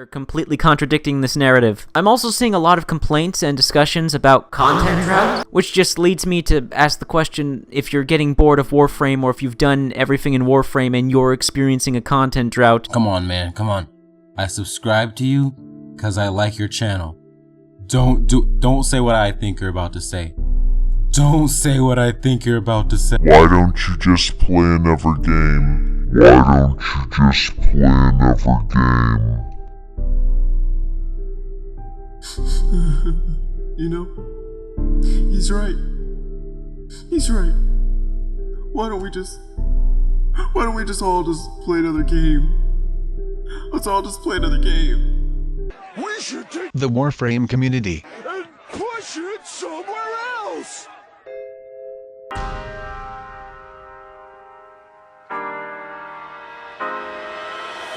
They're completely contradicting this narrative. I'm also seeing a lot of complaints and discussions about content drought, which just leads me to ask the question if you're getting bored of Warframe or if you've done everything in Warframe and you're experiencing a content drought. Come on, man, come on. I subscribe to you because I like your channel. Don't say what I think you're about to say. Don't say what I think you're about to say. Why don't you just play another game? Why don't you just play another game? You know, he's right. He's right. Why don't we just all just play another game? Let's all just play another game. We should take the Warframe community and push it somewhere else.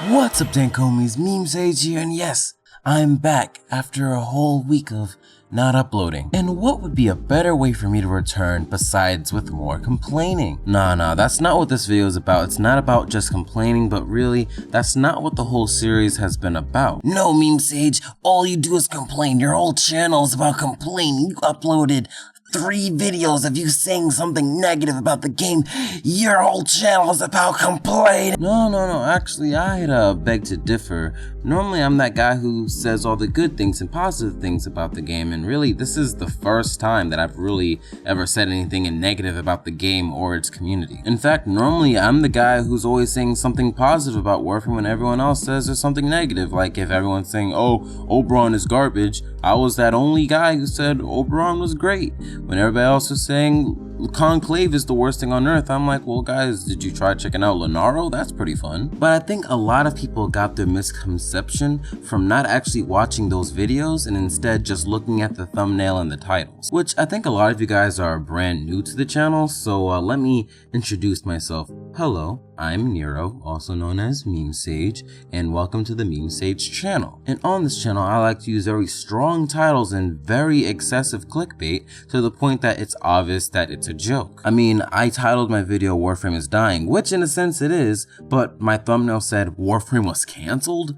What's up, Dankomies? Meme Sage here, and yes, I'm back after a whole week of not uploading. And what would be a better way for me to return besides with more complaining? Nah, that's not what this video is about. It's not about just complaining, but really, that's not what the whole series has been about. No, Meme Sage, all you do is complain. Your whole channel is about complaining. You uploaded 3 videos of you saying something negative about the game. Your whole channel is about complaining. No, actually, I'd beg to differ. Normally, I'm that guy who says all the good things and positive things about the game, and really, this is the first time that I've really ever said anything negative about the game or its community. In fact, normally, I'm the guy who's always saying something positive about Warframe when everyone else says there's something negative. Like, if everyone's saying, oh, Oberon is garbage, I was that only guy who said Oberon was great. When everybody else is saying Conclave is the worst thing on earth, I'm like, well guys, did you try checking out Lenaro? That's pretty fun. But I think a lot of people got their misconception from not actually watching those videos and instead just looking at the thumbnail and the titles. Which I think a lot of you guys are brand new to the channel, so let me introduce myself. Hello, I'm Nero, also known as Meme Sage, and welcome to the Meme Sage channel. And on this channel, I like to use very strong titles and very excessive clickbait to the point that it's obvious that it's a joke. I mean, I titled my video Warframe is dying, which in a sense it is, but my thumbnail said Warframe was cancelled?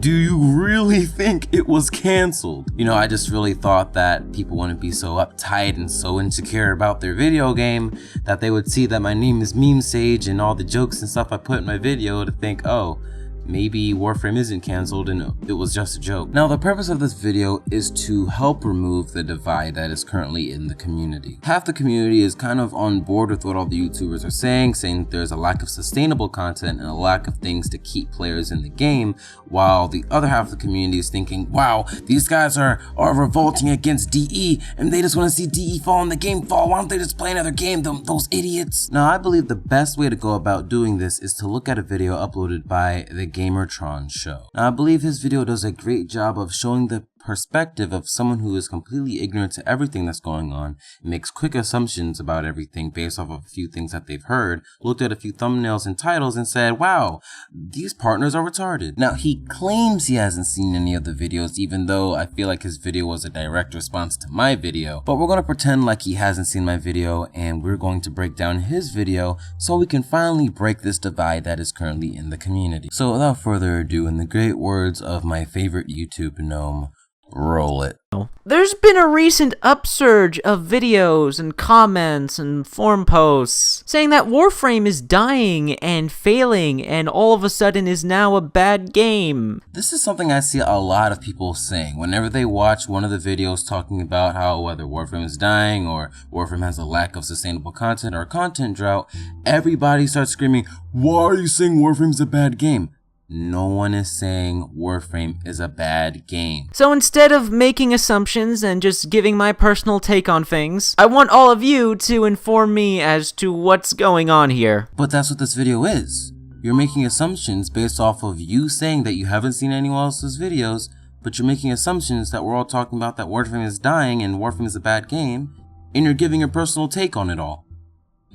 Do you really think it was cancelled? You know, I just really thought that people wouldn't be so uptight and so insecure about their video game that they would see that my name is Meme Sage and all the jokes and stuff I put in my video to think, oh, maybe Warframe isn't cancelled and it was just a joke. Now, the purpose of this video is to help remove the divide that is currently in the community. Half the community is kind of on board with what all the YouTubers are saying that there's a lack of sustainable content and a lack of things to keep players in the game, while the other half of the community is thinking, wow, these guys are revolting against DE and they just want to see DE fall and the game fall. Why don't they just play another game, those idiots? Now, I believe the best way to go about doing this is to look at a video uploaded by TheGamerTronShow. Now, I believe his video does a great job of showing the perspective of someone who is completely ignorant to everything that's going on, makes quick assumptions about everything based off of a few things that they've heard, looked at a few thumbnails and titles and said, wow, these partners are retarded. Now, he claims he hasn't seen any of the videos, even though I feel like his video was a direct response to my video, but we're going to pretend like he hasn't seen my video and we're going to break down his video so we can finally break this divide that is currently in the community. So without further ado, in the great words of my favorite YouTube gnome, roll it. There's been a recent upsurge of videos and comments and forum posts saying that Warframe is dying and failing and all of a sudden is now a bad game. This is something I see a lot of people saying whenever they watch one of the videos talking about how whether Warframe is dying or Warframe has a lack of sustainable content or a content drought. Everybody starts screaming, why are you saying Warframe's a bad game? No one is saying Warframe is a bad game. So instead of making assumptions and just giving my personal take on things, I want all of you to inform me as to what's going on here. But that's what this video is. You're making assumptions based off of you saying that you haven't seen anyone else's videos, but you're making assumptions that we're all talking about that Warframe is dying and Warframe is a bad game, and you're giving your personal take on it all.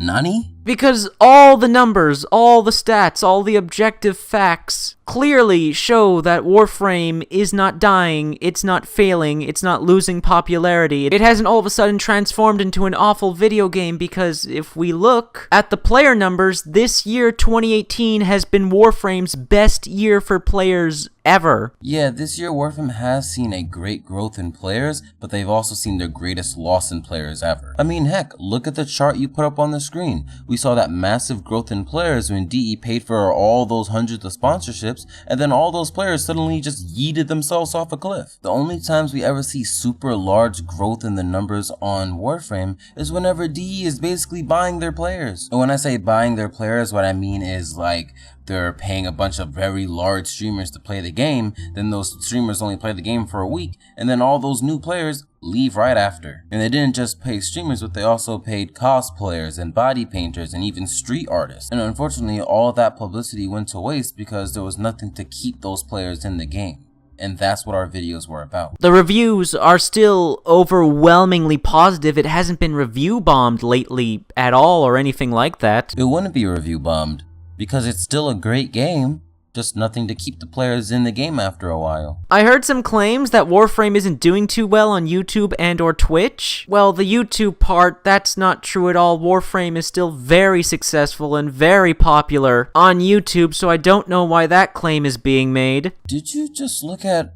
Nani? Because all the numbers, all the stats, all the objective facts clearly show that Warframe is not dying, it's not failing, it's not losing popularity. It hasn't all of a sudden transformed into an awful video game, because if we look at the player numbers, this year, 2018, has been Warframe's best year for players ever. Yeah, this year Warframe has seen a great growth in players, but they've also seen their greatest loss in players ever. I mean, heck, look at the chart you put up on the screen. We saw that massive growth in players when DE paid for all those hundreds of sponsorships, and then all those players suddenly just yeeted themselves off a cliff. The only times we ever see super large growth in the numbers on Warframe is whenever DE is basically buying their players. And when I say buying their players, what I mean is like they're paying a bunch of very large streamers to play the game, then those streamers only play the game for a week, and then all those new players leave right after. And they didn't just pay streamers, but they also paid cosplayers and body painters and even street artists. And unfortunately, all of that publicity went to waste because there was nothing to keep those players in the game. And that's what our videos were about. The reviews are still overwhelmingly positive. It hasn't been review bombed lately at all or anything like that. It wouldn't be review bombed because it's still a great game, just nothing to keep the players in the game after a while. I heard some claims that Warframe isn't doing too well on YouTube and or Twitch. Well, the YouTube part, that's not true at all. Warframe is still very successful and very popular on YouTube, so I don't know why that claim is being made. Did you just look at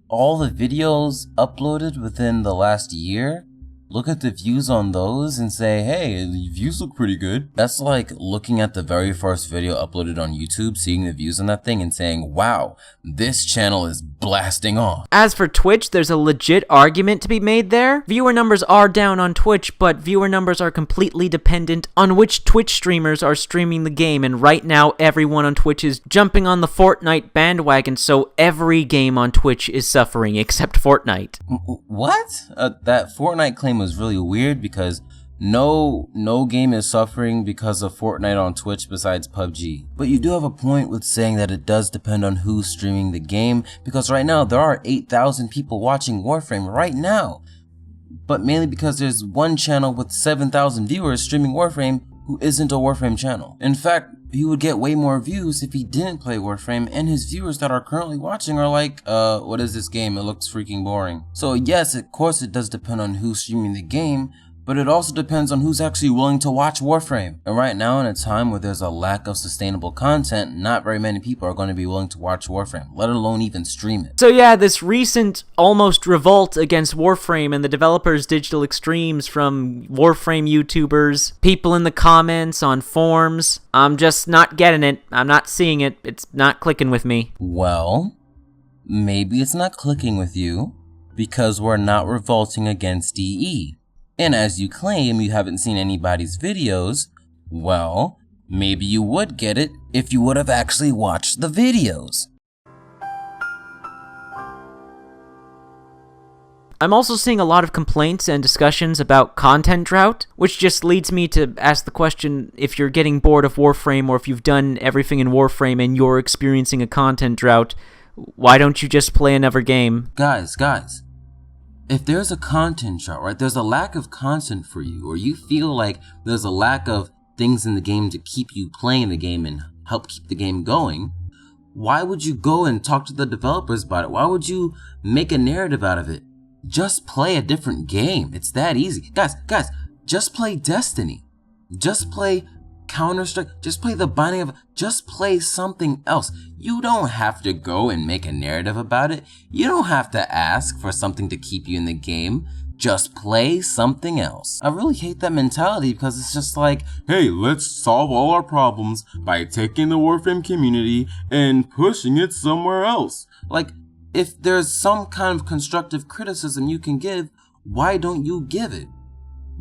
all the videos uploaded within the last year? Look at the views on those and say, hey, the views look pretty good. That's like looking at the very first video uploaded on YouTube, seeing the views on that thing and saying, wow, this channel is blasting off. As for Twitch, there's a legit argument to be made there. Viewer numbers are down on Twitch, but viewer numbers are completely dependent on which Twitch streamers are streaming the game, and right now everyone on Twitch is jumping on the Fortnite bandwagon, so every game on Twitch is suffering except Fortnite. What? That Fortnite claim was really weird because no game is suffering because of Fortnite on Twitch besides PUBG. But you do have a point with saying that it does depend on who's streaming the game, because right now there are 8,000 people watching Warframe right now. But mainly because there's one channel with 7,000 viewers streaming Warframe who isn't a Warframe channel. In fact, he would get way more views if he didn't play Warframe, and his viewers that are currently watching are like, what is this game? It looks freaking boring. So yes, of course it does depend on who's streaming the game, but it also depends on who's actually willing to watch Warframe. And right now, in a time where there's a lack of sustainable content, not very many people are going to be willing to watch Warframe, let alone even stream it. So yeah, this recent almost revolt against Warframe and the developers' digital extremes from Warframe YouTubers, people in the comments, on forums, I'm just not getting it. I'm not seeing it. It's not clicking with me. Well, maybe it's not clicking with you because we're not revolting against DE. And as you claim you haven't seen anybody's videos, well, maybe you would get it if you would have actually watched the videos. I'm also seeing a lot of complaints and discussions about content drought, which just leads me to ask the question, if you're getting bored of Warframe or if you've done everything in Warframe and you're experiencing a content drought, why don't you just play another game? Guys, if there's a content drought, right, there's a lack of content for you, or you feel like there's a lack of things in the game to keep you playing the game and help keep the game going, why would you go and talk to the developers about it? Why would you make a narrative out of it? Just play a different game. It's that easy. Guys, just play Destiny. Just play Counter-Strike. Just play The Binding of... Just play something else. You don't have to go and make a narrative about it. You don't have to ask for something to keep you in the game. Just play something else. I really hate that mentality because it's just like, hey, let's solve all our problems by taking the Warframe community and pushing it somewhere else. Like, if there's some kind of constructive criticism you can give, why don't you give it?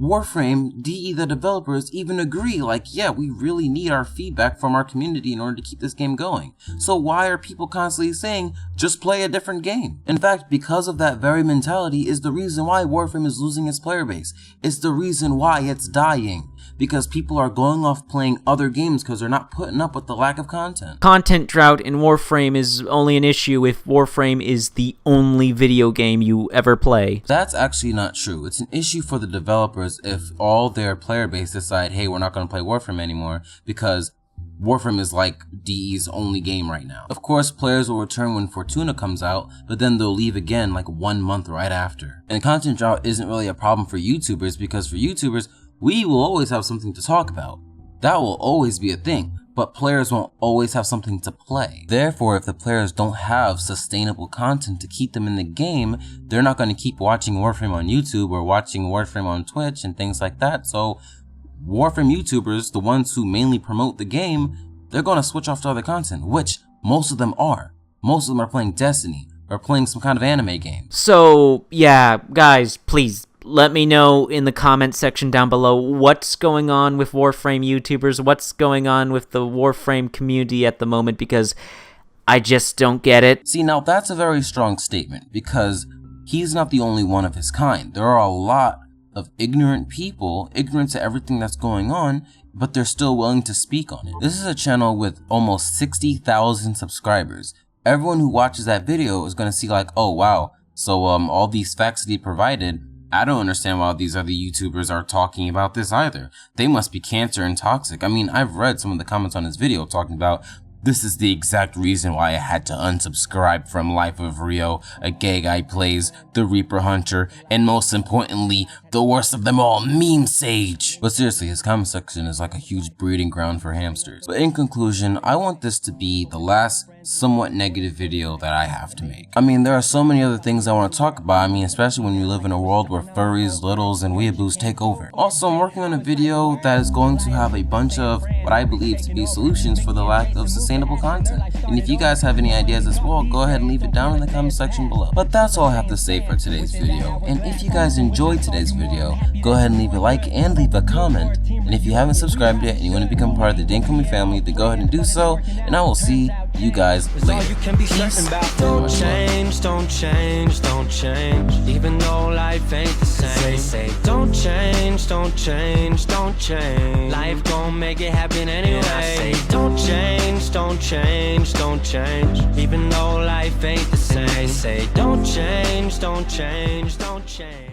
Warframe, DE, the developers even agree, like, yeah, we really need our feedback from our community in order to keep this game going. So why are people constantly saying, just play a different game? In fact, because of that very mentality is the reason why Warframe is losing its player base. It's the reason why it's dying. because people are going off playing other games because they're not putting up with the lack of content. Content drought in Warframe is only an issue if Warframe is the only video game you ever play. That's actually not true. It's an issue for the developers if all their player base decide, hey, we're not going to play Warframe anymore because Warframe is like DE's only game right now. Of course, players will return when Fortuna comes out, but then they'll leave again like 1 month right after. And content drought isn't really a problem for YouTubers because for YouTubers, we will always have something to talk about. That will always be a thing, but players won't always have something to play. Therefore, if the players don't have sustainable content to keep them in the game, they're not going to keep watching Warframe on YouTube or watching Warframe on Twitch and things like that. So Warframe YouTubers, the ones who mainly promote the game, they're going to switch off to other content, which most of them are. Most of them are playing Destiny or playing some kind of anime game. So, yeah, guys, please let me know in the comment section down below what's going on with Warframe YouTubers, what's going on with the Warframe community at the moment, because I just don't get it. See, now that's a very strong statement because he's not the only one of his kind. There are a lot of ignorant people, ignorant to everything that's going on, but they're still willing to speak on it. This is a channel with almost 60,000 subscribers. Everyone who watches that video is going to see like, oh wow, so all these facts that he provided, I don't understand why these other YouTubers are talking about this either. They must be cancer and toxic. I mean, I've read some of the comments on his video talking about, this is the exact reason why I had to unsubscribe from Life of Rio, a gay guy plays the Reaper Hunter, and most importantly, the worst of them all, Meme Sage. But seriously, his comment section is like a huge breeding ground for hamsters. But in conclusion, I want this to be the last somewhat negative video that I have to make. I mean, there are so many other things I want to talk about. I mean, especially when you live in a world where furries, littles, and weeaboos take over. Also, I'm working on a video that is going to have a bunch of what I believe to be solutions for the lack of sustainable content. And if you guys have any ideas as well, go ahead and leave it down in the comment section below. But that's all I have to say for today's video. And if you guys enjoyed today's video, go ahead and leave a like and leave a comment. And if you haven't subscribed yet and you want to become part of the Dinkomi family, then go ahead and do so. And I will see you guys later. You can be certain about. Don't change, don't change, don't change. Even though life ain't the same. Say, don't change, don't change, don't change. Life gon' make it happen anyway. And I say, don't change, don't change, don't change. Even though life ain't the same. Say, don't change, don't change, don't change.